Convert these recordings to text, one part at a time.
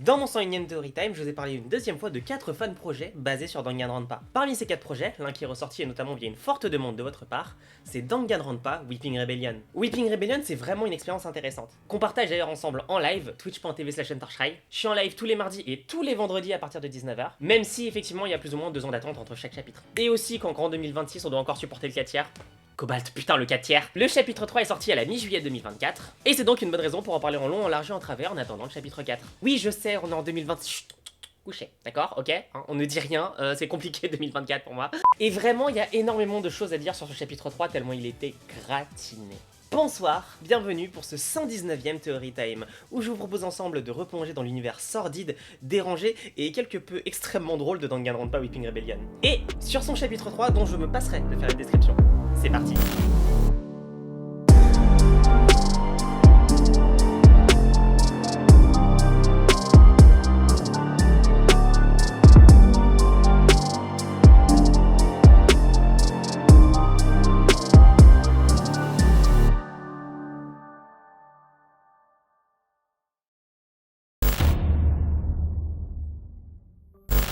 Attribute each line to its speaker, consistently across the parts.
Speaker 1: Dans mon 101ème Theory Time, je vous ai parlé une deuxième fois de 4 fan projets basés sur Danganronpa. Parmi ces 4 projets, l'un qui est ressorti et notamment via une forte demande de votre part, c'est Danganronpa Weeping Rebellion. Weeping Rebellion, c'est vraiment une expérience intéressante, qu'on partage d'ailleurs ensemble en live, twitch.tv/entarshrai. Je suis en live tous les mardis et tous les vendredis à partir de 19h, même si effectivement il y a plus ou moins 2 ans d'attente entre chaque chapitre. Et aussi qu'en grand 2026, on doit encore supporter le 4 tiers. Cobalt, putain le 4 tiers. Le chapitre 3 est sorti à la mi-juillet 2024, et c'est donc une bonne raison pour en parler en long, en large et en travers en attendant le chapitre 4. Oui, je sais, on est en 2026, chut, couché, d'accord, ok, hein, on ne dit rien, c'est compliqué 2024 pour moi. Et vraiment, il y a énormément de choses à dire sur ce chapitre 3 tellement il était gratiné. Bonsoir, bienvenue pour ce 119ème Theory Time, où je vous propose ensemble de replonger dans l'univers sordide, dérangé et quelque peu extrêmement drôle de Danganronpa Weeping Rebellion. Et sur son chapitre 3 dont je me passerai de faire la description. C'est parti.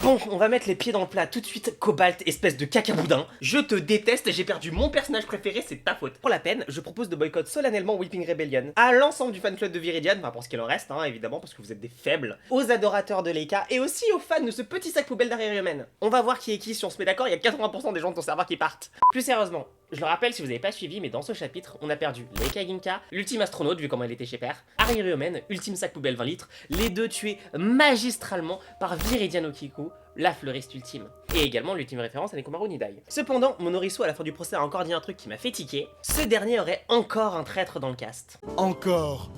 Speaker 1: Bon, on va mettre les pieds dans le plat tout de suite. Cobalt, espèce de cacaboudin. Je te déteste, j'ai perdu mon personnage préféré, c'est ta faute. Pour la peine, je propose de boycott solennellement Weeping Rebellion à l'ensemble du fan club de Viridian, enfin pour ce qu'il en reste, hein, évidemment, parce que vous êtes des faibles, aux adorateurs de Leika et aussi aux fans de ce petit sac poubelle d'arrière humaine. On va voir qui est qui, si on se met d'accord, il y a 80% des gens de ton serveur qui partent. Plus sérieusement, je le rappelle si vous n'avez pas suivi, mais dans ce chapitre, on a perdu Leika Ginka, l'ultime astronaute vu comment elle était chez Père, Aririumen, ultime sac poubelle 20 litres, les deux tués magistralement par Viridian Okiku, la fleuriste ultime. Et également l'ultime référence à Nekomaru Nidai. Cependant, Monorisu à la fin du procès a encore dit un truc qui m'a fait tiquer. Ce dernier aurait encore un traître dans le cast.
Speaker 2: Encore.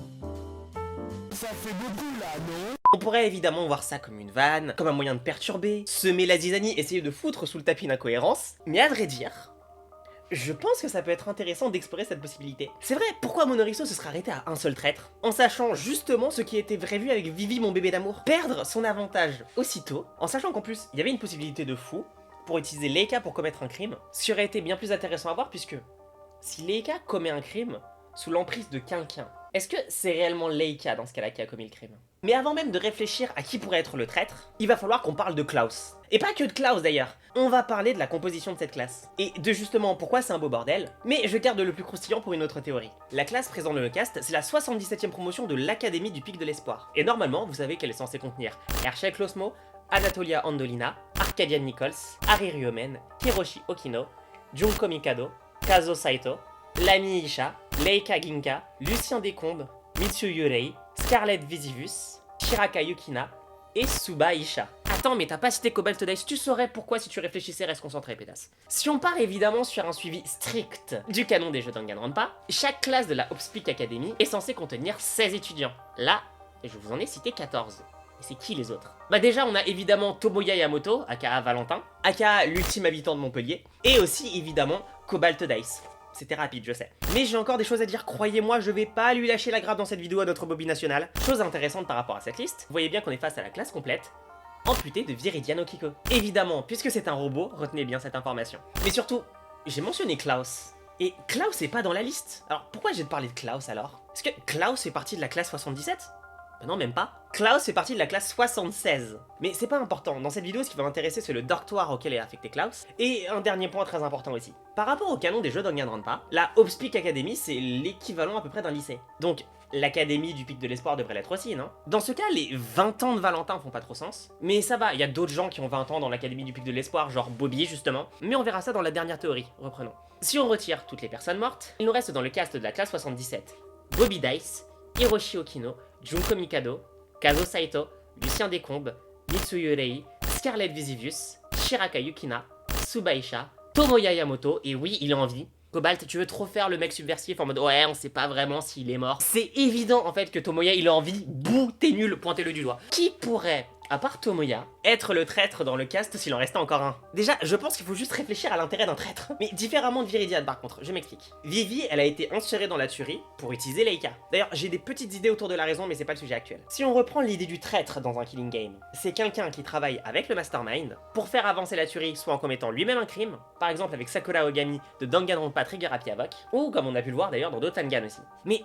Speaker 2: Ça fait beaucoup là, non?
Speaker 1: On pourrait évidemment voir ça comme une vanne, comme un moyen de perturber, semer la zizanie, essayer de foutre sous le tapis une incohérence, mais à vrai dire, je pense que ça peut être intéressant d'explorer cette possibilité. C'est vrai, pourquoi Monorisu se serait arrêté à un seul traître, en sachant justement ce qui était prévu avec Vivi mon bébé d'amour? Perdre son avantage aussitôt, en sachant qu'en plus, il y avait une possibilité de fou pour utiliser Leika pour commettre un crime, ce qui aurait été bien plus intéressant à voir puisque si Leika commet un crime sous l'emprise de quelqu'un, est-ce que c'est réellement Leika dans ce cas-là qui a commis le crime? Mais avant même de réfléchir à qui pourrait être le traître, il va falloir qu'on parle de Klaus. Et pas que de Klaus d'ailleurs, on va parler de la composition de cette classe. Et de justement pourquoi c'est un beau bordel, mais je garde le plus croustillant pour une autre théorie. La classe présente dans le cast, c'est la 77ème promotion de l'Académie du Pic de l'Espoir. Et normalement, vous savez qu'elle est censée contenir Hershey Closmo, Anatolia Andolina, Arcadian Nichols, Ari Ryomen, Hiroshi Okino, Junko Mikado, Kazo Saito, Lami Isha, Leika Ginka, Lucien Descombes, Mitsu Yurei, Scarlett Visivus, Shiraka Yukina et Suba Isha. Attends, mais t'as pas cité Cobalt Dice, tu saurais pourquoi si tu réfléchissais, reste concentré, pétasse. Si on part évidemment sur un suivi strict du canon des jeux Danganronpa, chaque classe de la Opspeak Academy est censée contenir 16 étudiants. Là, je vous en ai cité 14. Et c'est qui les autres? Bah déjà, on a évidemment Tomoya Yamoto, aka Valentin, aka l'ultime habitant de Montpellier, et aussi évidemment Cobalt Dice. C'était rapide, je sais. Mais j'ai encore des choses à dire, croyez-moi, je vais pas lui lâcher la grappe dans cette vidéo à notre Bobby national. Chose intéressante par rapport à cette liste, vous voyez bien qu'on est face à la classe complète, amputée de Viridian Okiko. Évidemment, puisque c'est un robot, retenez bien cette information. Mais surtout, j'ai mentionné Klaus. Et Klaus est pas dans la liste. Alors pourquoi j'ai de parler de Klaus alors? Est-ce que Klaus fait partie de la classe 77? Ben non, même pas. Klaus fait partie de la classe 76. Mais c'est pas important, dans cette vidéo ce qui va m'intéresser c'est le dortoir auquel est affecté Klaus, et un dernier point très important aussi. Par rapport au canon des jeux Danganronpa, la Opspeak Academy c'est l'équivalent à peu près d'un lycée. Donc l'Académie du Pic de l'Espoir devrait l'être aussi, non? Dans ce cas, les 20 ans de Valentin font pas trop sens, mais ça va, il y a d'autres gens qui ont 20 ans dans l'Académie du Pic de l'Espoir, genre Bobby justement, mais on verra ça dans la dernière théorie, reprenons. Si on retire toutes les personnes mortes, il nous reste dans le cast de la classe 77, Bobby Dice, Hiroshi Okino, Junko Mikado, Kazo Saito, Lucien Descombes, Mitsu Yurei, Scarlett Visivus, Shiraka Yukina, Suba Isha, Tomoya Yamoto, et oui, il est en vie. Cobalt, tu veux trop faire le mec subversif en mode ouais, on sait pas vraiment s'il est mort. C'est évident en fait que Tomoya il est en vie, bouh, t'es nul, pointez-le du doigt. Qui pourrait, à part Tomoya, être le traître dans le cast s'il en restait encore un? Déjà, je pense qu'il faut juste réfléchir à l'intérêt d'un traître. Mais différemment de Viridian par contre, je m'explique. Vivi, elle a été insérée dans la tuerie pour utiliser Leika. D'ailleurs, j'ai des petites idées autour de la raison, mais c'est pas le sujet actuel. Si on reprend l'idée du traître dans un killing game, c'est quelqu'un qui travaille avec le mastermind pour faire avancer la tuerie, soit en commettant lui-même un crime, par exemple avec Sakura Ogami de Danganronpa Trigger Happy Havoc, ou comme on a pu le voir d'ailleurs dans Dotangan aussi. Mais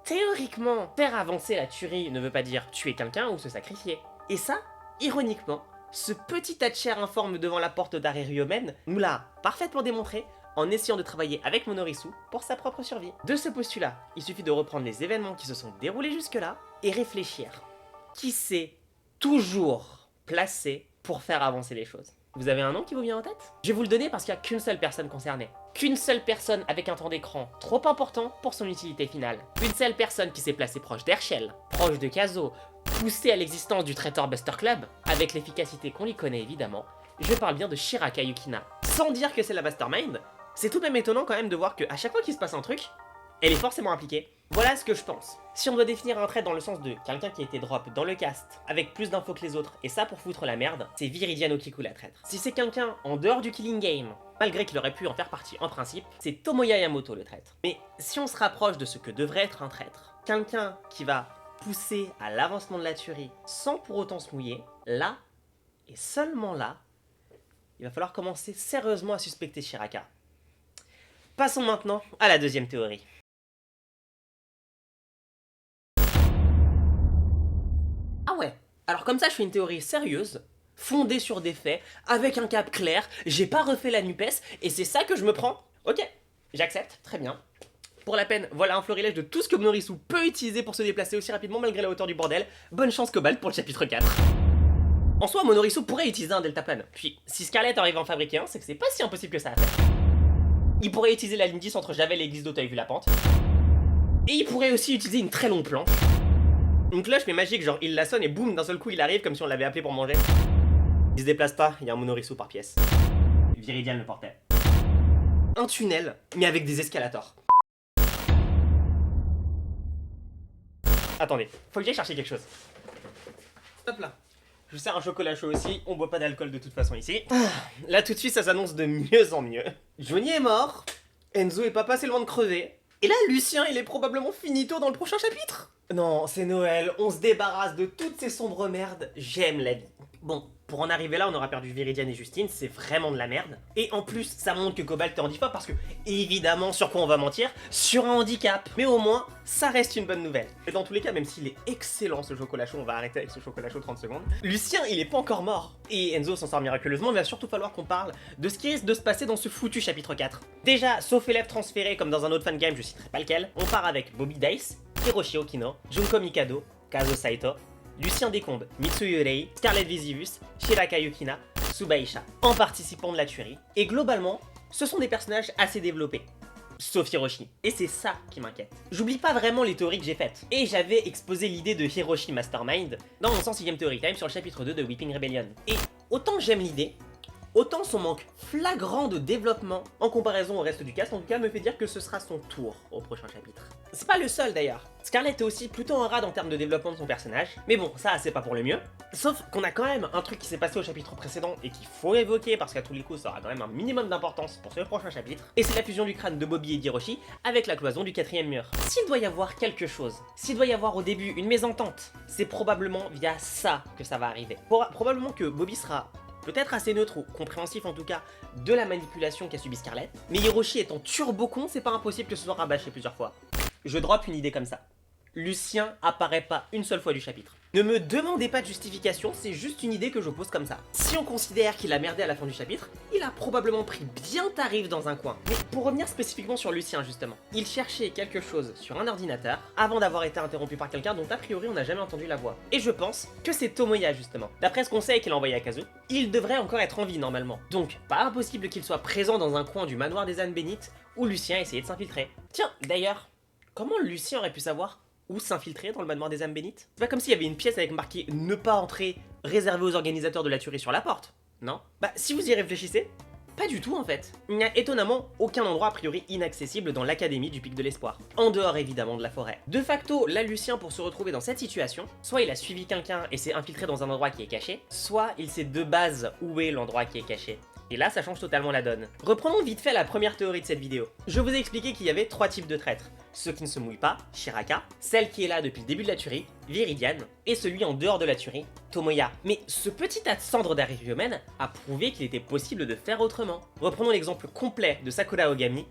Speaker 1: Théoriquement, faire avancer la tuerie ne veut pas dire tuer quelqu'un ou se sacrifier. Et ça, ironiquement, ce petit tas de chair informe devant la porte d'Areriomen nous l'a parfaitement démontré en essayant de travailler avec Monorisu pour sa propre survie. De ce postulat, il suffit de reprendre les événements qui se sont déroulés jusque-là et réfléchir. Qui s'est toujours placé pour faire avancer les choses? Vous avez un nom qui vous vient en tête? Je vais vous le donner parce qu'il n'y a qu'une seule personne concernée. Qu'une seule personne avec un temps d'écran trop important pour son utilité finale. Une seule personne qui s'est placée proche d'Herschel, proche de Kazo, poussée à l'existence du traiteur Buster Club, avec l'efficacité qu'on lui connaît évidemment. Je parle bien de Shiraka Yukina. Sans dire que c'est la mastermind, c'est tout de même étonnant quand même de voir qu'à chaque fois qu'il se passe un truc, elle est forcément impliquée. Voilà ce que je pense. Si on doit définir un trait dans le sens de quelqu'un qui a été drop dans le cast, avec plus d'infos que les autres, et ça pour foutre la merde, c'est Viridian Okiku la traître. Si c'est quelqu'un en dehors du killing game, malgré qu'il aurait pu en faire partie en principe, c'est Tomoya Yamamoto le traître. Mais si on se rapproche de ce que devrait être un traître, quelqu'un qui va pousser à l'avancement de la tuerie sans pour autant se mouiller, là, et seulement là, il va falloir commencer sérieusement à suspecter Shiraka. Passons maintenant à la deuxième théorie. Ah ouais, alors comme ça je fais une théorie sérieuse, fondée sur des faits, avec un cap clair, j'ai pas refait la NUPES, et c'est ça que je me prends? Ok, j'accepte, très bien. Pour la peine, voilà un florilège de tout ce que Monorisu peut utiliser pour se déplacer aussi rapidement malgré la hauteur du bordel. Bonne chance Cobalt pour le chapitre 4. En soi, Monorisu pourrait utiliser un deltaplane. Puis, si Scarlet arrive à en fabriquer un, c'est que c'est pas si impossible que ça à faire. Il pourrait utiliser la ligne 10 entre Javel et l'église d'Auteuil vu la pente. Et il pourrait aussi utiliser une très longue planche. Une cloche mais magique, genre il la sonne et boum, d'un seul coup il arrive comme si on l'avait appelé pour manger. Il se déplace pas, il y a un Monorisu par pièce. Viridian le portait. Un tunnel, mais avec des escalators. Attendez, faut que j'aille chercher quelque chose. Hop là. Je vous sers un chocolat chaud aussi, on boit pas d'alcool de toute façon ici. Là tout de suite ça s'annonce de mieux en mieux. Johnny est mort, Enzo est pas passé loin de crever, et là Lucien il est probablement finito dans le prochain chapitre. Non, c'est Noël, on se débarrasse de toutes ces sombres merdes, j'aime la vie. Bon, pour en arriver là, on aura perdu Viridian et Justine, c'est vraiment de la merde. Et en plus, ça montre que Cobalt est handicap parce que, évidemment, sur quoi on va mentir? Sur un handicap. Mais au moins, ça reste une bonne nouvelle. Et dans tous les cas, même s'il est excellent ce chocolat chaud, on va arrêter avec ce chocolat chaud 30 secondes. Lucien, il est pas encore mort. Et Enzo s'en sort miraculeusement, il va surtout falloir qu'on parle de ce qui risque de se passer dans ce foutu chapitre 4. Déjà, sauf élève transféré comme dans un autre fangame, je citerai pas lequel, on part avec Bobby Dice, Hiroshi Okino, Junko Mikado, Kazo Saito, Lucien Descombes, Mitsuyu Rei, Scarlet Visivus, Shiraka Yukina, Tsubaisha, en participant de la tuerie. Et globalement, ce sont des personnages assez développés. Sauf Hiroshi. Et c'est ça qui m'inquiète. J'oublie pas vraiment les théories que j'ai faites. Et j'avais exposé l'idée de Hiroshi Mastermind dans mon 106ème Theory Time sur le chapitre 2 de Weeping Rebellion. Et autant j'aime l'idée, autant son manque flagrant de développement en comparaison au reste du cast, en tout cas, me fait dire que ce sera son tour au prochain chapitre. C'est pas le seul d'ailleurs. Scarlet est aussi plutôt en rade en termes de développement de son personnage, mais bon, ça c'est pas pour le mieux. Sauf qu'on a quand même un truc qui s'est passé au chapitre précédent et qu'il faut évoquer parce qu'à tous les coups ça aura quand même un minimum d'importance pour ce prochain chapitre, et c'est la fusion du crâne de Bobby et d'Hiroshi avec la cloison du 4ème mur. S'il doit y avoir quelque chose, s'il doit y avoir au début une mésentente, c'est probablement via ça que ça va arriver. Probablement que Bobby sera peut-être assez neutre ou compréhensif en tout cas de la manipulation qu'a subi Scarlet, mais Hiroshi étant turbo con, c'est pas impossible que ce soit rabâché plusieurs fois. Je drop une idée comme ça. Lucien apparaît pas une seule fois du chapitre. Ne me demandez pas de justification, c'est juste une idée que je pose comme ça. Si on considère qu'il a merdé à la fin du chapitre, il a probablement pris bien tarif dans un coin. Mais pour revenir spécifiquement sur Lucien justement, il cherchait quelque chose sur un ordinateur avant d'avoir été interrompu par quelqu'un dont a priori on n'a jamais entendu la voix. Et je pense que c'est Tomoya justement. D'après ce qu'on sait qu'il a envoyé à Kazu, il devrait encore être en vie normalement. Donc pas impossible qu'il soit présent dans un coin du manoir des ânes bénites où Lucien essayait de s'infiltrer. Tiens, d'ailleurs, comment Lucien aurait pu savoir où s'infiltrer dans le manoir des âmes bénites? C'est pas comme s'il y avait une pièce avec marqué « Ne pas entrer » réservée aux organisateurs de la tuerie sur la porte, non? Bah si vous y réfléchissez, pas du tout en fait. Il n'y a étonnamment aucun endroit a priori inaccessible dans l'académie du Pic de l'Espoir. En dehors évidemment de la forêt. De facto, là Lucien pour se retrouver dans cette situation, soit il a suivi quelqu'un et s'est infiltré dans un endroit qui est caché, soit il sait de base où est l'endroit qui est caché. Et là, ça change totalement la donne. Reprenons vite fait la première théorie de cette vidéo. Je vous ai expliqué qu'il y avait 3 types de traîtres. Ceux qui ne se mouillent pas, Shiraka, celle qui est là depuis le début de la tuerie, Viridian, et celui en dehors de la tuerie, Tomoya. Mais ce petit tas de cendres d'Areriomen a prouvé qu'il était possible de faire autrement. Reprenons l'exemple complet de Sakura Ogami.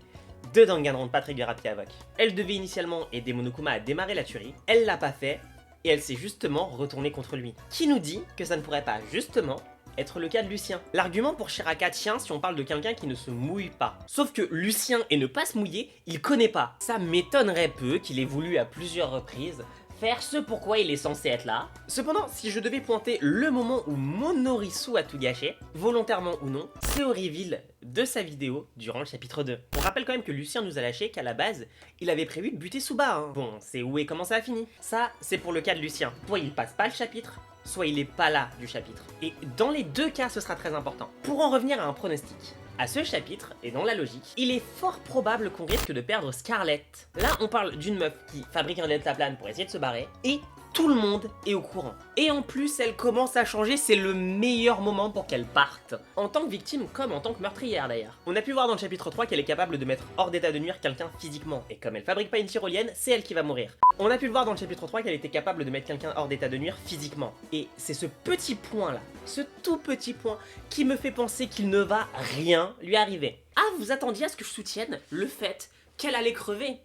Speaker 1: de Danganronpa Trigger-Happy Havoc. Elle devait initialement aider Monokuma à démarrer la tuerie, elle l'a pas fait, et elle s'est justement retournée contre lui. Qui nous dit que ça ne pourrait pas justement être le cas de Lucien? L'argument pour Shiraka tient si on parle de quelqu'un qui ne se mouille pas. Sauf que Lucien et ne pas se mouiller, il connaît pas. Ça m'étonnerait peu qu'il ait voulu à plusieurs reprises faire ce pourquoi il est censé être là. Cependant, si je devais pointer le moment où Monorisu a tout gâché, volontairement ou non, c'est au reveal de sa vidéo durant le chapitre 2. On rappelle quand même que Lucien nous a lâché qu'à la base, il avait prévu de buter Suba. Bon, c'est où et comment ça a fini. Ça, c'est pour le cas de Lucien. Soit il passe pas le chapitre, soit il est pas là du chapitre. Et dans les deux cas, ce sera très important. Pour en revenir à un pronostic, à ce chapitre, et dans la logique, il est fort probable qu'on risque de perdre Scarlett. Là, on parle d'une meuf qui fabrique un deltaplane pour essayer de se barrer, et tout le monde est au courant. Et en plus, elle commence à changer, c'est le meilleur moment pour qu'elle parte. En tant que victime, comme en tant que meurtrière d'ailleurs. On a pu voir dans le chapitre 3 qu'elle est capable de mettre hors d'état de nuire quelqu'un physiquement. Et comme elle fabrique pas une tyrolienne, c'est elle qui va mourir. On a pu le voir dans le chapitre 3 qu'elle était capable de mettre quelqu'un hors d'état de nuire physiquement. Et c'est ce petit point là, ce tout petit point, qui me fait penser qu'il ne va rien lui arriver. Ah, vous attendiez à ce que je soutienne le fait qu'elle allait crever?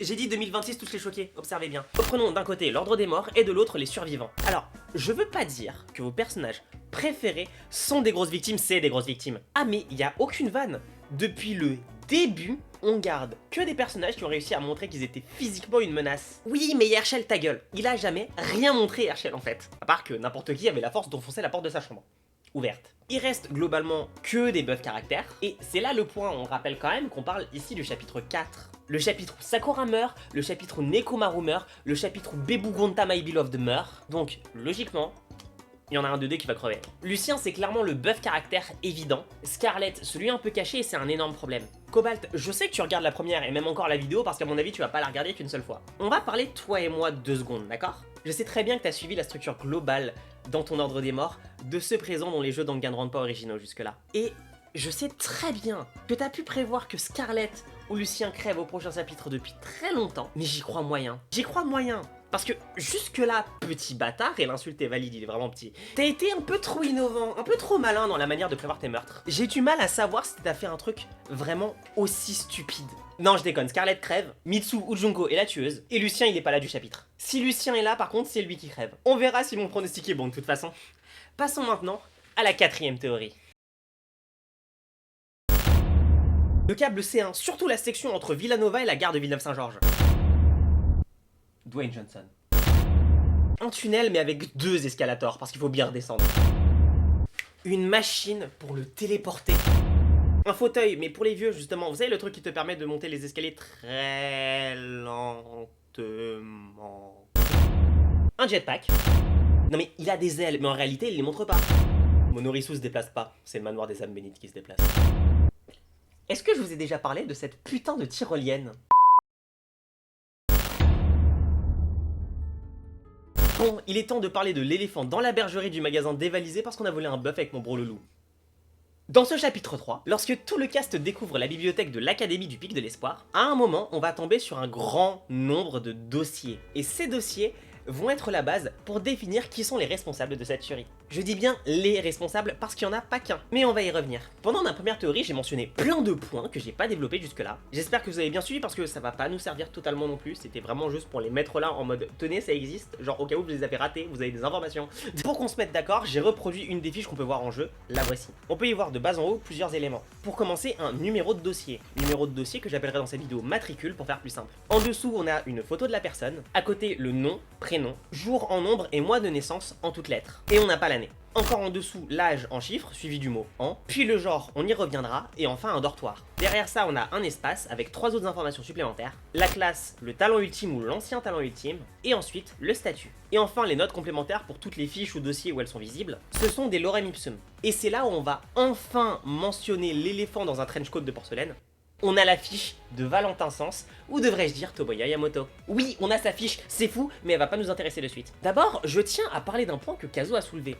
Speaker 1: J'ai dit 2026 touche les choqués, observez bien. Prenons d'un côté l'ordre des morts et de l'autre les survivants. Alors, je veux pas dire que vos personnages préférés sont des grosses victimes, c'est des grosses victimes. Ah mais il y a aucune vanne. Depuis le début, on garde que des personnages qui ont réussi à montrer qu'ils étaient physiquement une menace. Oui, mais Herschel, ta gueule. Il a jamais rien montré, Herschel, en fait. À part que n'importe qui avait la force d'enfoncer la porte de sa chambre. Ouverte. Il reste globalement que des buffs caractères, et c'est là le point, on rappelle quand même qu'on parle ici du chapitre 4. Le chapitre où Sakura meurt, le chapitre où Nekomaru meurt, le chapitre où Bebu Gonta My Beloved meurt, donc logiquement, il y en a un de deux qui va crever. Lucien, c'est clairement le buff caractère évident. Scarlett, celui un peu caché, et c'est un énorme problème. Cobalt, je sais que tu regardes la première et même encore la vidéo parce qu'à mon avis tu vas pas la regarder qu'une seule fois. On va parler toi et moi 2 secondes, d'accord? Je sais très bien que tu as suivi la structure globale dans ton ordre des morts de ceux présents dans les jeux Danganronpa originaux jusque-là. Et je sais très bien que tu as pu prévoir que Scarlett ou Lucien crève au prochain chapitre depuis très longtemps, mais j'y crois moyen. J'y crois moyen. Parce que jusque-là, petit bâtard, et l'insulte est valide, il est vraiment petit, t'as été un peu trop innovant, un peu trop malin dans la manière de prévoir tes meurtres. J'ai du mal à savoir si t'as fait un truc vraiment aussi stupide. Non, je déconne, Scarlett crève, Mitsu ou Junko est la tueuse, et Lucien il est pas là du chapitre. Si Lucien est là, par contre, c'est lui qui crève. On verra si mon pronostic est bon de toute façon. Passons maintenant à la 4ème théorie. Le câble C1, surtout la section entre Villanova et la gare de Villeneuve-Saint-Georges. Dwayne Johnson. Un tunnel mais avec 2 escalators parce qu'il faut bien redescendre. Une machine pour le téléporter. Un fauteuil, mais pour les vieux justement, vous savez le truc qui te permet de monter les escaliers très lentement. Un jetpack. Non mais il a des ailes, mais en réalité il les montre pas. Monorisu se déplace pas, c'est le manoir des âmes bénites qui se déplace. Est-ce que je vous ai déjà parlé de cette putain de tyrolienne? Bon, il est temps de parler de l'éléphant dans la bergerie du magasin dévalisé parce qu'on a volé un bœuf avec mon bro Loulou. Dans ce chapitre 3, lorsque tout le cast découvre la bibliothèque de l'Académie du Pic de l'Espoir, à un moment, on va tomber sur un grand nombre de dossiers. Et ces dossiers vont être la base pour définir qui sont les responsables de cette tuerie. Je dis bien les responsables parce qu'il n'y en a pas qu'un, mais on va y revenir. Pendant ma première théorie, j'ai mentionné plein de points que j'ai pas développés jusque-là. J'espère que vous avez bien suivi parce que ça va pas nous servir totalement non plus, c'était vraiment juste pour les mettre là en mode tenez ça existe, genre au cas où vous les avez ratés, vous avez des informations. Pour qu'on se mette d'accord, j'ai reproduit une des fiches qu'on peut voir en jeu, la voici. On peut y voir de bas en haut plusieurs éléments. Pour commencer, un numéro de dossier. Numéro de dossier que j'appellerai dans cette vidéo matricule pour faire plus simple. En dessous, on a une photo de la personne, à côté le nom, prénom, jour en nombre et mois de naissance en toutes lettres. Et on n'a pas l'année. Encore en dessous, l'âge en chiffres, suivi du mot an, puis le genre, on y reviendra, et enfin un dortoir. Derrière ça, on a un espace avec 3 autres informations supplémentaires, la classe, le talent ultime ou l'ancien talent ultime, et ensuite le statut. Et enfin, les notes complémentaires pour toutes les fiches ou dossiers où elles sont visibles, ce sont des lorem ipsum. Et c'est là où on va enfin mentionner l'éléphant dans un trench coat de porcelaine. On a la fiche de Valentin Sens, ou devrais-je dire Tomoya Yamamoto. Oui, on a sa fiche, c'est fou, mais elle va pas nous intéresser de suite. D'abord, je tiens à parler d'un point que Kazo a soulevé.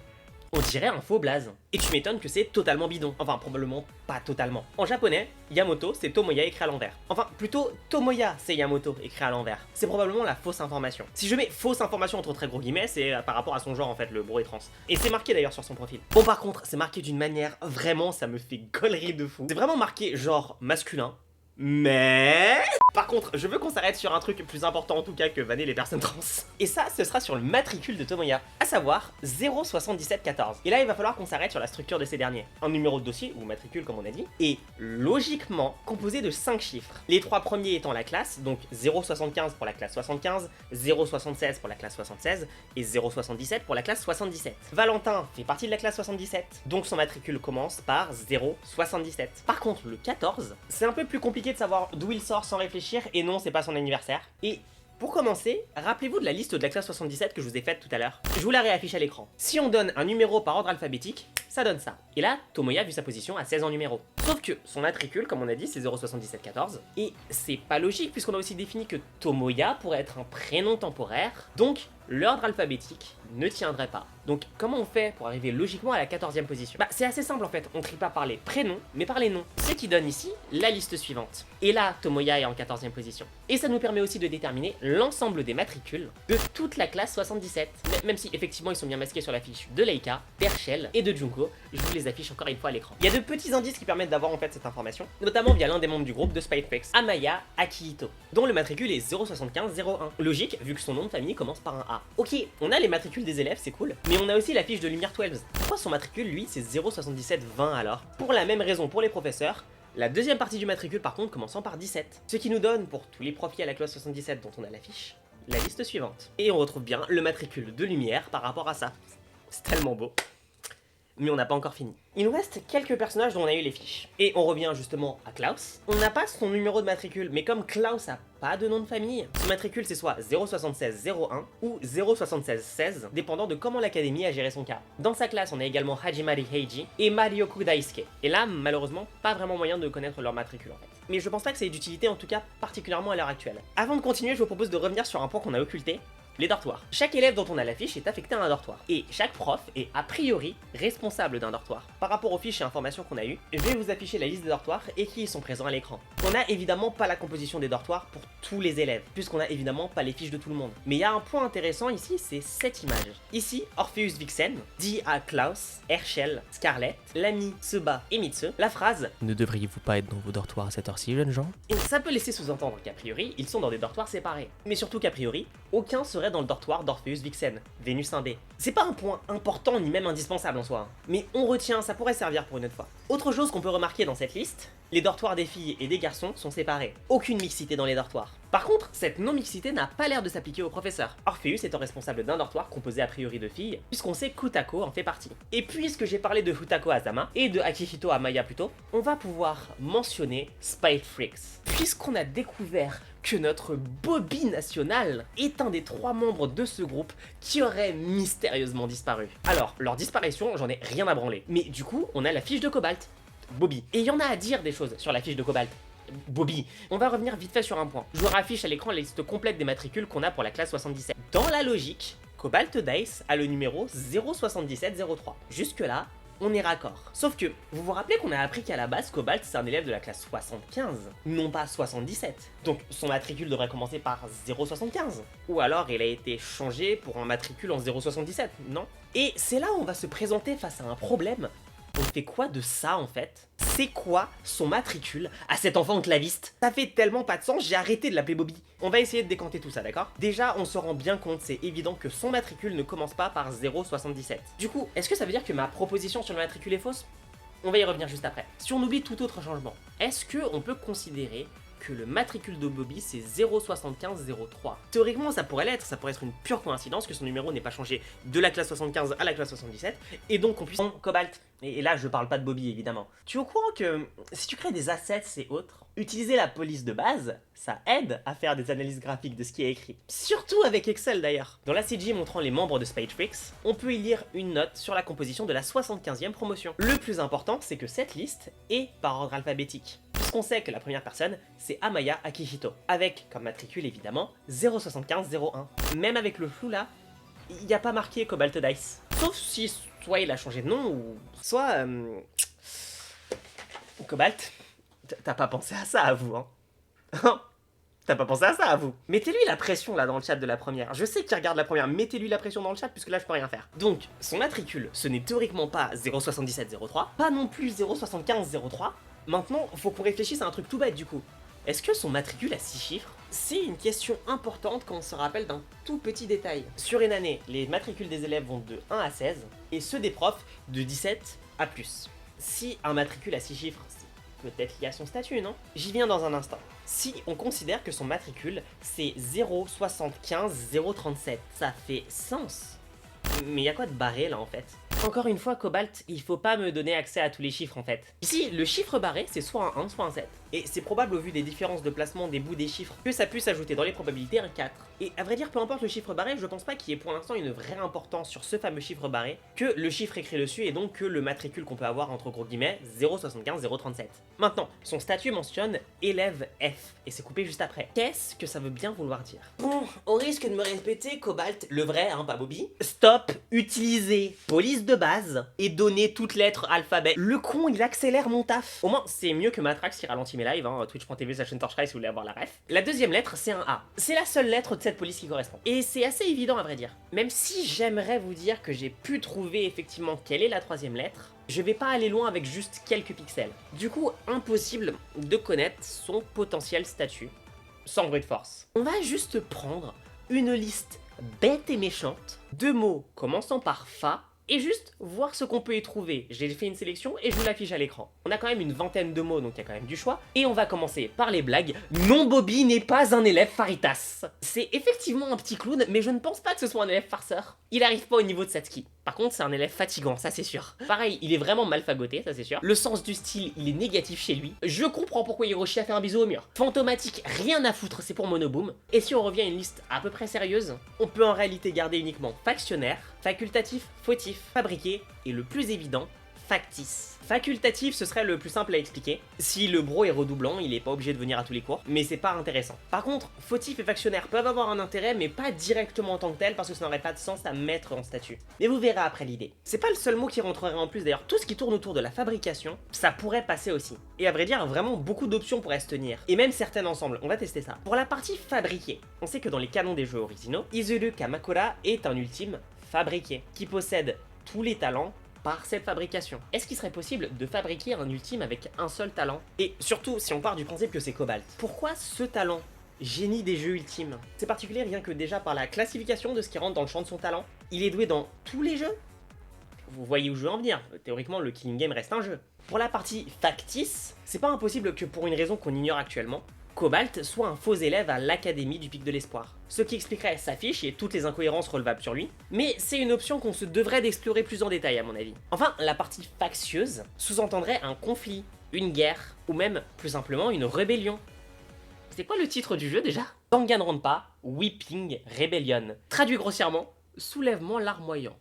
Speaker 1: On dirait un faux blaze. Et tu m'étonnes que c'est totalement bidon. Enfin, probablement pas totalement. En japonais, Yamoto, c'est Tomoya écrit à l'envers. Enfin, plutôt, Tomoya, c'est Yamoto écrit à l'envers. C'est probablement la fausse information. Si je mets fausse information entre très gros guillemets, c'est par rapport à son genre en fait, le bro est trans. Et c'est marqué d'ailleurs sur son profil. Bon par contre, c'est marqué d'une manière, vraiment, ça me fait gollerie de fou. C'est vraiment marqué genre masculin, Mais... Par contre, je veux qu'on s'arrête sur un truc plus important en tout cas que vanner les personnes trans. Et ça, ce sera sur le matricule de Tomoya, à savoir 07714. Et là, il va falloir qu'on s'arrête sur la structure de ces derniers. Un numéro de dossier, ou matricule comme on a dit, est logiquement composé de 5 chiffres. Les 3 premiers étant la classe, donc 075 pour la classe 75, 076 pour la classe 76 et 077 pour la classe 77. Valentin fait partie de la classe 77, donc son matricule commence par 077. Par contre, le 14, c'est un peu plus compliqué de savoir d'où il sort sans réfléchir, et non, c'est pas son anniversaire. Et pour commencer, rappelez-vous de la liste de la classe 77 que je vous ai faite tout à l'heure. Je vous la réaffiche à l'écran. Si on donne un numéro par ordre alphabétique, ça donne ça. Et là, Tomoya a vu sa position à 16 en numéro. Sauf que son matricule, comme on a dit, c'est 07714. Et c'est pas logique, puisqu'on a aussi défini que Tomoya pourrait être un prénom temporaire. Donc, l'ordre alphabétique ne tiendrait pas. Donc, comment on fait pour arriver logiquement à la 14e position? Bah, c'est assez simple en fait. On trie pas par les prénoms, mais par les noms. Ce qui donne ici la liste suivante. Et là, Tomoya est en 14e position. Et ça nous permet aussi de déterminer l'ensemble des matricules de toute la classe 77. Même si effectivement ils sont bien masqués sur la fiche de Leika, d'Herschel et de Junko, je vous les affiche encore une fois à l'écran. Il y a de petits indices qui permettent d'avoir en fait cette information, notamment via l'un des membres du groupe de Spytrix, Amaya Akihito, dont le matricule est 07501. Logique, vu que son nom de famille commence par un A. Ok, on a les matricules des élèves, c'est cool, mais on a aussi la fiche de Lumière 12. Pourquoi son matricule, lui, c'est 07720 alors? Pour la même raison pour les professeurs, la deuxième partie du matricule par contre commençant par 17. Ce qui nous donne, pour tous les profils à la classe 77 dont on a la fiche, la liste suivante. Et on retrouve bien le matricule de Lumière par rapport à ça. C'est tellement beau. Mais on n'a pas encore fini. Il nous reste quelques personnages dont on a eu les fiches. Et on revient justement à Klaus. On n'a pas son numéro de matricule, mais comme Klaus a pas de nom de famille, son matricule c'est soit 07601 ou 07616, dépendant de comment l'académie a géré son cas. Dans sa classe, on a également Hajimari Heiji et Marioku Daisuke. Et là, malheureusement, pas vraiment moyen de connaître leur matricule en fait. Mais je pense pas que c'est d'utilité, en tout cas particulièrement à l'heure actuelle. Avant de continuer, je vous propose de revenir sur un point qu'on a occulté, les dortoirs. Chaque élève dont on a la fiche est affecté à un dortoir. Et chaque prof est a priori responsable d'un dortoir. Par rapport aux fiches et informations qu'on a eues, je vais vous afficher la liste des dortoirs et qui y sont présents à l'écran. On n'a évidemment pas la composition des dortoirs pour tous les élèves, puisqu'on n'a évidemment pas les fiches de tout le monde. Mais il y a un point intéressant ici, c'est cette image. Ici, Orpheus Vixen dit à Klaus, Herschel, Scarlett, Lamy, Seba et Mitsu la phrase « Ne devriez-vous pas être dans vos dortoirs à cette heure-ci, jeunes gens ?» Et ça peut laisser sous-entendre qu'a priori, ils sont dans des dortoirs séparés. Mais surtout qu'a priori, aucun serait dans le dortoir d'Orpheus Vixen, Vénus 1D. C'est pas un point important ni même indispensable en soi, mais on retient, ça pourrait servir pour une autre fois. Autre chose qu'on peut remarquer dans cette liste, les dortoirs des filles et des garçons sont séparés. Aucune mixité dans les dortoirs. Par contre, cette non-mixité n'a pas l'air de s'appliquer aux professeurs. Orpheus étant responsable d'un dortoir composé a priori de filles, puisqu'on sait qu'Utako en fait partie. Et puisque j'ai parlé de Futako Azama et de Akihito Amaya plus tôt, on va pouvoir mentionner Spytrix. Puisqu'on a découvert que notre Bobby national est un des 3 membres de ce groupe qui aurait mystérieusement disparu. Alors, leur disparition, j'en ai rien à branler. Mais du coup, on a la fiche de Cobalt. Bobby. Et il y en a à dire des choses sur la fiche de Cobalt. Bobby. On va revenir vite fait sur un point. Je vous raffiche à l'écran la liste complète des matricules qu'on a pour la classe 77. Dans la logique, Cobalt Dice a le numéro 07703. Jusque là, on est raccord. Sauf que, vous vous rappelez qu'on a appris qu'à la base, Cobalt c'est un élève de la classe 75, non pas 77. Donc son matricule devrait commencer par 075. Ou alors il a été changé pour un matricule en 077, non? Et c'est là où on va se présenter face à un problème. On fait quoi de ça en fait? C'est quoi son matricule à cet enfant claviste? Ça fait tellement pas de sens, j'ai arrêté de l'appeler Bobby. On va essayer de décanter tout ça, d'accord? Déjà, on se rend bien compte, c'est évident que son matricule ne commence pas par 077. Du coup, est-ce que ça veut dire que ma proposition sur le matricule est fausse? On va y revenir juste après. Si on oublie tout autre changement, est-ce qu'on peut considérer que le matricule de Bobby c'est 07503. Théoriquement ça pourrait l'être, ça pourrait être une pure coïncidence que son numéro n'ait pas changé de la classe 75 à la classe 77 et donc qu'on puisse... Cobalt, et là je parle pas de Bobby évidemment. Tu es au courant que si tu crées des assets et autres, utiliser la police de base, ça aide à faire des analyses graphiques de ce qui est écrit. Surtout avec Excel d'ailleurs. Dans la CG montrant les membres de Spytrix, on peut y lire une note sur la composition de la 75e promotion. Le plus important, c'est que cette liste est par ordre alphabétique. Puisqu'on sait que la première personne, c'est Amaya Akihito, avec comme matricule évidemment 07501. Même avec le flou là, il n'y a pas marqué Cobalt Dice. Sauf si soit il a changé de nom, ou soit... Cobalt, t'as pas pensé à ça à vous, hein? T'as pas pensé à ça à vous? Mettez-lui la pression là dans le chat de la première. Je sais qu'il regarde la première, mettez-lui la pression dans le chat puisque là je peux rien faire. Donc, son matricule, ce n'est théoriquement pas 07703, pas non plus 07503. Maintenant, faut qu'on réfléchisse à un truc tout bête du coup. Est-ce que son matricule a 6 chiffres? C'est une question importante quand on se rappelle d'un tout petit détail. Sur une année, les matricules des élèves vont de 1 à 16 et ceux des profs de 17 à plus. Si un matricule a 6 chiffres, c'est peut-être lié à son statut, non? J'y viens dans un instant. Si on considère que son matricule, c'est 075 037, ça fait sens. Mais y a quoi de barré là en fait? Encore une fois, Cobalt, il faut pas me donner accès à tous les chiffres en fait. Ici, le chiffre barré, c'est soit un 1, soit un 7. Et c'est probable au vu des différences de placement des bouts des chiffres que ça puisse ajouter dans les probabilités un 4. Et à vrai dire, peu importe le chiffre barré, je pense pas qu'il y ait pour l'instant une vraie importance sur ce fameux chiffre barré, que le chiffre écrit dessus et donc que le matricule qu'on peut avoir entre gros guillemets 075 037. Maintenant, son statut mentionne élève F, et c'est coupé juste après. Qu'est-ce que ça veut bien vouloir dire? Bon, au risque de me répéter, Cobalt, le vrai, hein, pas Bobby. Stop, utiliser police de base et donner toutes lettres alphabet. Le con, il accélère mon taf. Au moins, c'est mieux que Matrax qui ralentit mes lives, hein, twitch.tv/TorchCry si vous voulez avoir la ref. La deuxième lettre, c'est un A. C'est la seule lettre de cette police qui correspond. Et c'est assez évident à vrai dire. Même si j'aimerais vous dire que j'ai pu trouver effectivement quelle est la troisième lettre, je vais pas aller loin avec juste quelques pixels. Du coup, impossible de connaître son potentiel statut sans bruit de force. On va juste prendre une liste bête et méchante de mots commençant par Fa et juste voir ce qu'on peut y trouver. J'ai fait une sélection et je vous l'affiche à l'écran. On a quand même une vingtaine de mots, donc il y a quand même du choix. Et on va commencer par les blagues. Non, Bobby n'est pas un élève Faritas. C'est effectivement un petit clown, mais je ne pense pas que ce soit un élève farceur. Il arrive pas au niveau de Satsuki. Par contre, c'est un élève fatigant, ça c'est sûr. Pareil, il est vraiment mal fagoté, ça c'est sûr. Le sens du style, il est négatif chez lui. Je comprends pourquoi Hiroshi a fait un bisou au mur. Fantomatique, rien à foutre, c'est pour Monoboom. Et si on revient à une liste à peu près sérieuse, on peut en réalité garder uniquement factionnaire, facultatif, fautif, fabriqué, et le plus évident, factice. Facultatif, ce serait le plus simple à expliquer. Si le bro est redoublant, il est pas obligé de venir à tous les cours, mais c'est pas intéressant. Par contre, fautif et factionnaire peuvent avoir un intérêt, mais pas directement en tant que tel, parce que ça n'aurait pas de sens à mettre en statut. Mais vous verrez après l'idée. C'est pas le seul mot qui rentrerait en plus, d'ailleurs, tout ce qui tourne autour de la fabrication, ça pourrait passer aussi. Et à vrai dire, vraiment beaucoup d'options pourraient se tenir, et même certaines ensemble, on va tester ça. Pour la partie fabriquée, on sait que dans les canons des jeux originaux, Izuru Kamakura est un ultime fabriqué, qui possède tous les talents par cette fabrication. Est-ce qu'il serait possible de fabriquer un ultime avec un seul talent? Et surtout, si on part du principe que c'est Cobalt, pourquoi ce talent? Génie des jeux ultimes. C'est particulier rien que déjà par la classification de ce qui rentre dans le champ de son talent. Il est doué dans tous les jeux? Vous voyez où je veux en venir. Théoriquement, le Killing Game reste un jeu. Pour la partie factice, c'est pas impossible que pour une raison qu'on ignore actuellement, Cobalt soit un faux élève à l'Académie du Pic de l'Espoir. Ce qui expliquerait sa fiche et toutes les incohérences relevables sur lui, mais c'est une option qu'on se devrait d'explorer plus en détail à mon avis. Enfin, la partie factieuse sous-entendrait un conflit, une guerre, ou même, plus simplement, une rébellion. C'est quoi le titre du jeu déjà? Danganronpa Weeping Rebellion. Traduit grossièrement, soulèvement larmoyant.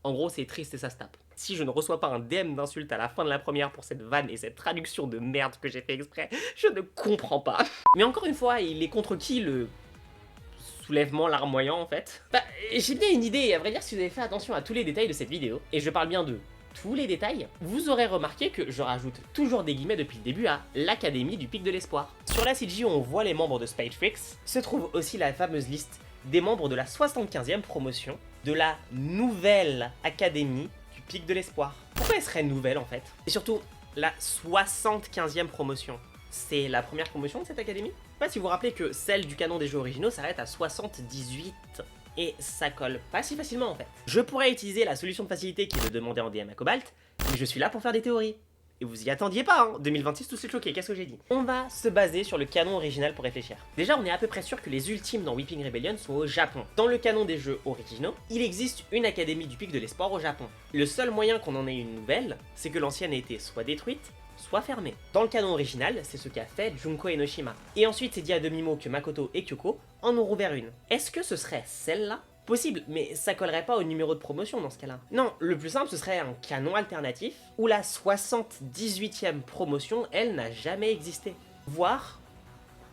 Speaker 1: En gros, c'est triste et ça se tape. Si je ne reçois pas un DM d'insulte à la fin de la première pour cette vanne et cette traduction de merde que j'ai fait exprès, je ne comprends pas. Mais encore une fois, il est contre qui le soulèvement larmoyant en fait? Bah, j'ai bien une idée, et à vrai dire, si vous avez fait attention à tous les détails de cette vidéo, et je parle bien de tous les détails, vous aurez remarqué que je rajoute toujours des guillemets depuis le début à l'Académie du Pic de l'Espoir. Sur la CG où on voit les membres de Spadefrix, se trouve aussi la fameuse liste des membres de la 75e promotion de la nouvelle Académie du Pic de l'Espoir. Pourquoi elle serait nouvelle en fait? Et surtout, la 75e promotion. C'est la première promotion de cette académie? Je sais pas si vous vous rappelez que celle du canon des jeux originaux s'arrête à 78. Et ça colle pas si facilement en fait. Je pourrais utiliser la solution de facilité qui est de demander en DM à Cobalt, mais je suis là pour faire des théories. Et vous y attendiez pas, hein. 2026, tout s'est choqué, qu'est-ce que j'ai dit? On va se baser sur le canon original pour réfléchir. Déjà, on est à peu près sûr que les ultimes dans Weeping Rebellion sont au Japon. Dans le canon des jeux originaux, il existe une académie du Pic de l'Espoir au Japon. Le seul moyen qu'on en ait une nouvelle, c'est que l'ancienne ait été soit détruite, soit fermée. Dans le canon original, c'est ce qu'a fait Junko Enoshima. Et ensuite, c'est dit à demi-mot que Makoto et Kyoko en ont rouvert une. Est-ce que ce serait celle-là? Possible, mais ça collerait pas au numéro de promotion dans ce cas-là. Non, le plus simple ce serait un canon alternatif où la 78e promotion, elle, n'a jamais existé. Voire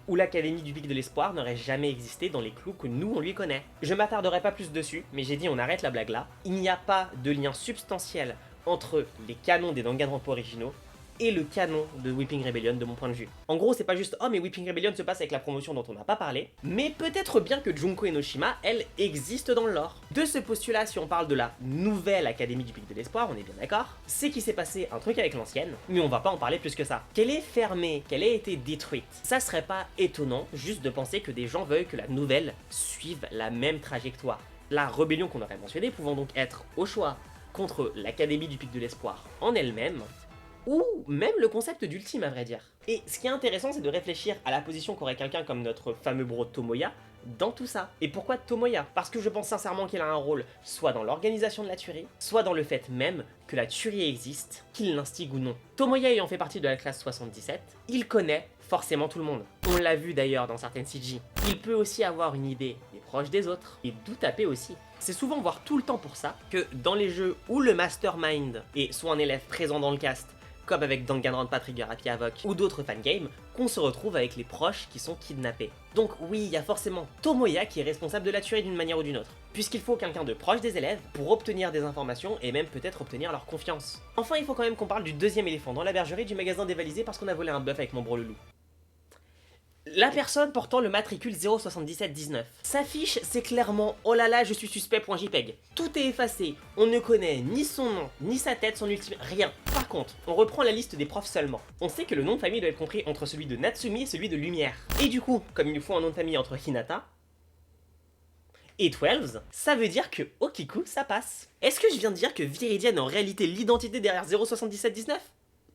Speaker 1: où l'Académie du Pic de l'Espoir n'aurait jamais existé dans les clous que nous on lui connaît. Je m'attarderai pas plus dessus, mais j'ai dit on arrête la blague là. Il n'y a pas de lien substantiel entre les canons des Danganronpa originaux et le canon de Weeping Rebellion de mon point de vue. En gros, c'est pas juste oh mais Weeping Rebellion se passe avec la promotion dont on n'a pas parlé, mais peut-être bien que Junko Enoshima, elle, existe dans le lore. De ce postulat, si on parle de la nouvelle Académie du Pic de l'Espoir, on est bien d'accord, c'est qu'il s'est passé un truc avec l'ancienne, mais on va pas en parler plus que ça. Qu'elle est fermée, qu'elle ait été détruite, ça serait pas étonnant juste de penser que des gens veuillent que la nouvelle suive la même trajectoire. La rébellion qu'on aurait mentionnée pouvant donc être au choix contre l'Académie du Pic de l'Espoir en elle-même, ou même le concept d'ultime à vrai dire. Et ce qui est intéressant, c'est de réfléchir à la position qu'aurait quelqu'un comme notre fameux bro Tomoya dans tout ça. Et pourquoi Tomoya? Parce que je pense sincèrement qu'il a un rôle soit dans l'organisation de la tuerie, soit dans le fait même que la tuerie existe, qu'il l'instigue ou non. Tomoya ayant fait partie de la classe 77, il connaît forcément tout le monde. On l'a vu d'ailleurs dans certaines CG. Il peut aussi avoir une idée des proches des autres, et d'où taper aussi. C'est souvent voire tout le temps pour ça que dans les jeux où le mastermind est soit un élève présent dans le cast, comme avec Danganronpa Trigger Happy Havoc ou d'autres fangames, qu'on se retrouve avec les proches qui sont kidnappés. Donc oui, il y a forcément Tomoya qui est responsable de la tuerie d'une manière ou d'une autre, puisqu'il faut quelqu'un de proche des élèves pour obtenir des informations et même peut-être obtenir leur confiance. Enfin, il faut quand même qu'on parle du deuxième éléphant dans la bergerie du magasin dévalisé parce qu'on a volé un bœuf avec mon bro Loulou. La personne portant le matricule 07719. Sa fiche, c'est clairement « Oh là là, je suis suspect.jpg ». Tout est effacé, on ne connaît ni son nom, ni sa tête, son ultime, rien. Par contre, on reprend la liste des profs seulement. On sait que le nom de famille doit être compris entre celui de Natsumi et celui de Lumière. Et du coup, comme il nous faut un nom de famille entre Hinata et 12, ça veut dire que Okiku, ça passe. Est-ce que je viens de dire que Viridian est en réalité l'identité derrière 07719 ?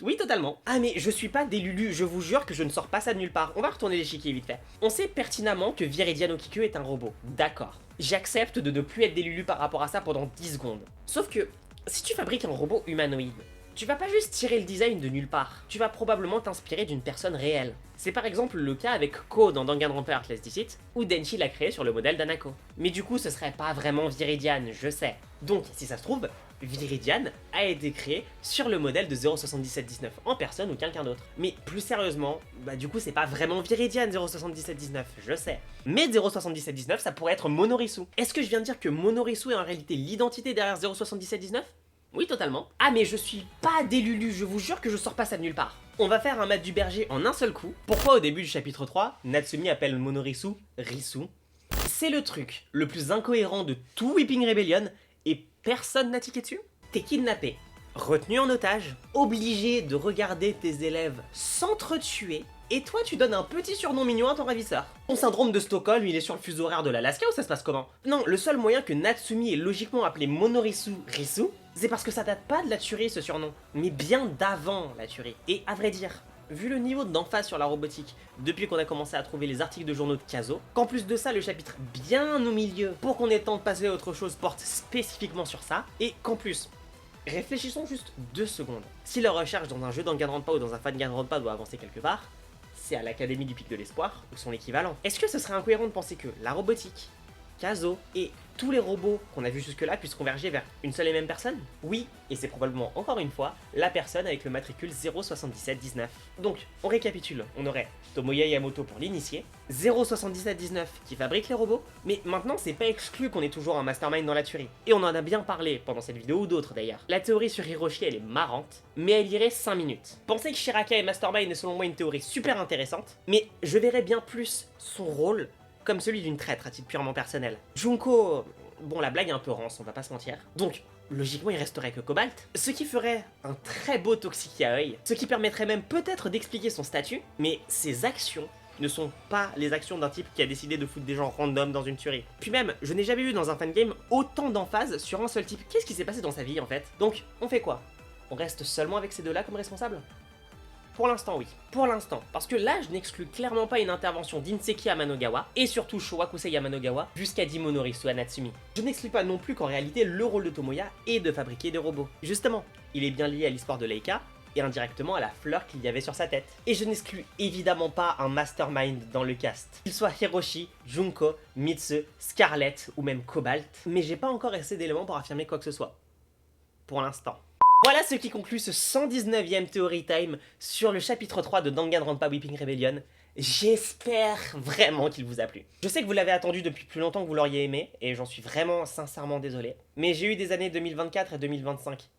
Speaker 1: Oui, totalement. Ah mais je suis pas des Lulu, je vous jure que je ne sors pas ça de nulle part. On va retourner l'échiquier vite fait. On sait pertinemment que Viridian Okiku est un robot. D'accord. J'accepte de ne plus être des Lulu par rapport à ça pendant 10 secondes. Sauf que, si tu fabriques un robot humanoïde, tu vas pas juste tirer le design de nulle part. Tu vas probablement t'inspirer d'une personne réelle. C'est par exemple le cas avec Ko dans Danganronpa Heartless Deceit, où Denshi l'a créé sur le modèle d'Anako. Mais du coup, ce serait pas vraiment Viridian, je sais. Donc, si ça se trouve, Viridian a été créé sur le modèle de 07719 en personne ou quelqu'un d'autre. Mais plus sérieusement, bah du coup c'est pas vraiment Viridian 07719, je sais. Mais 07719 ça pourrait être Monorisu. Est-ce que je viens de dire que Monorisu est en réalité l'identité derrière 07719 ? Oui, totalement. Ah mais je suis pas des Lulu, je vous jure que je sors pas ça de nulle part. On va faire un mat du berger en un seul coup. Pourquoi au début du chapitre 3, Natsumi appelle Monorisu Risu ? C'est le truc le plus incohérent de tout Weeping Rebellion et personne n'a tiqué dessus. T'es kidnappé, retenu en otage, obligé de regarder tes élèves s'entretuer, et toi tu donnes un petit surnom mignon à ton ravisseur. Ton syndrome de Stockholm, il est sur le fuseau horaire de l'Alaska ou ça se passe comment ? Non, le seul moyen que Natsumi ait logiquement appelé Monorisu Risu, c'est parce que ça date pas de la tuerie ce surnom, mais bien d'avant la tuerie. Et à vrai dire, vu le niveau d'emphase sur la robotique, depuis qu'on a commencé à trouver les articles de journaux de Kazo, qu'en plus de ça, le chapitre bien au milieu, pour qu'on ait le temps de passer à autre chose, porte spécifiquement sur ça, et qu'en plus, réfléchissons juste 2 secondes. Si la recherche dans un jeu Danganronpa ou dans un fan Danganronpa doit avancer quelque part, c'est à l'Académie du Pic de l'Espoir, ou son équivalent. Est-ce que ce serait incohérent de penser que la robotique, Kazo et tous les robots qu'on a vus jusque-là puissent converger vers une seule et même personne ? Oui, et c'est probablement encore une fois la personne avec le matricule 07719. Donc, on récapitule, on aurait Tomoya Yamamoto pour l'initié, 07719 qui fabrique les robots, mais maintenant c'est pas exclu qu'on ait toujours un mastermind dans la tuerie. Et on en a bien parlé pendant cette vidéo ou d'autres d'ailleurs. La théorie sur Hiroshi elle est marrante, mais elle irait 5 minutes. Penser que Shiraka est mastermind est selon moi une théorie super intéressante, mais je verrais bien plus son rôle comme celui d'une traître à titre purement personnel. Junko, bon la blague est un peu rance, on va pas se mentir. Donc, logiquement il resterait que Cobalt, ce qui ferait un très beau Toxic Yaoi, ce qui permettrait même peut-être d'expliquer son statut, mais ses actions ne sont pas les actions d'un type qui a décidé de foutre des gens random dans une tuerie. Puis même, je n'ai jamais vu dans un fangame autant d'emphase sur un seul type. Qu'est-ce qui s'est passé dans sa vie en fait ? Donc, on fait quoi ? On reste seulement avec ces deux-là comme responsables ? Pour l'instant, oui. Pour l'instant. Parce que là, je n'exclus clairement pas une intervention d'Inseki Amanogawa, et surtout Showakusei Yamanogawa, jusqu'à Monorisu Natsumi. Je n'exclus pas non plus qu'en réalité, le rôle de Tomoya est de fabriquer des robots. Justement, il est bien lié à l'histoire de Leika, et indirectement à la fleur qu'il y avait sur sa tête. Et je n'exclus évidemment pas un mastermind dans le cast. Qu'il soit Hiroshi, Junko, Mitsu, Scarlett ou même Cobalt, mais j'ai pas encore assez d'éléments pour affirmer quoi que ce soit. Pour l'instant. Voilà ce qui conclut ce 119e Theory Time sur le chapitre 3 de Danganronpa Weeping Rebellion. J'espère vraiment qu'il vous a plu. Je sais que vous l'avez attendu depuis plus longtemps que vous l'auriez aimé, et j'en suis vraiment sincèrement désolé. Mais j'ai eu des années 2024 et 2025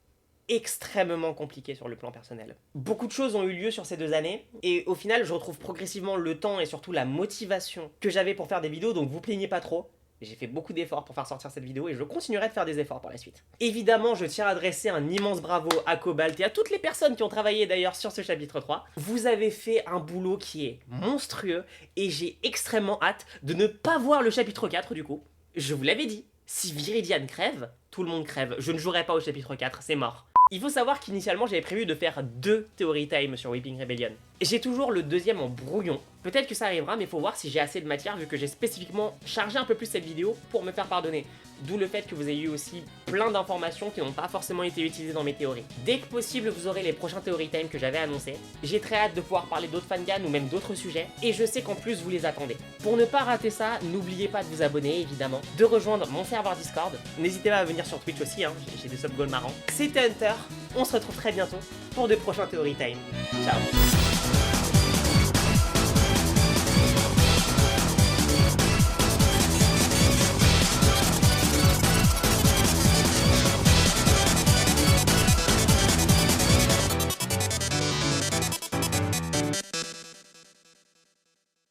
Speaker 1: extrêmement compliqué sur le plan personnel. Beaucoup de choses ont eu lieu sur ces 2 années, et au final, je retrouve progressivement le temps et surtout la motivation que j'avais pour faire des vidéos, donc vous plaignez pas trop. J'ai fait beaucoup d'efforts pour faire sortir cette vidéo et je continuerai de faire des efforts par la suite. Évidemment, je tiens à adresser un immense bravo à Cobalt et à toutes les personnes qui ont travaillé d'ailleurs sur ce chapitre 3. Vous avez fait un boulot qui est monstrueux et j'ai extrêmement hâte de ne pas voir le chapitre 4 du coup. Je vous l'avais dit, si Viridian crève, tout le monde crève. Je ne jouerai pas au chapitre 4, c'est mort. Il faut savoir qu'initialement j'avais prévu de faire 2 Theory Time sur Weeping Rebellion. J'ai toujours le deuxième en brouillon. Peut-être que ça arrivera, mais faut voir si j'ai assez de matière vu que j'ai spécifiquement chargé un peu plus cette vidéo pour me faire pardonner. D'où le fait que vous ayez eu aussi plein d'informations qui n'ont pas forcément été utilisées dans mes théories. Dès que possible, vous aurez les prochains Theory Time que j'avais annoncés. J'ai très hâte de pouvoir parler d'autres fangans ou même d'autres sujets, et je sais qu'en plus vous les attendez. Pour ne pas rater ça, n'oubliez pas de vous abonner évidemment, de rejoindre mon serveur Discord. N'hésitez pas à venir sur Twitch aussi, j'ai des sub goals marrants. C'était Hunter, on se retrouve très bientôt pour de prochains Theory Time. Ciao.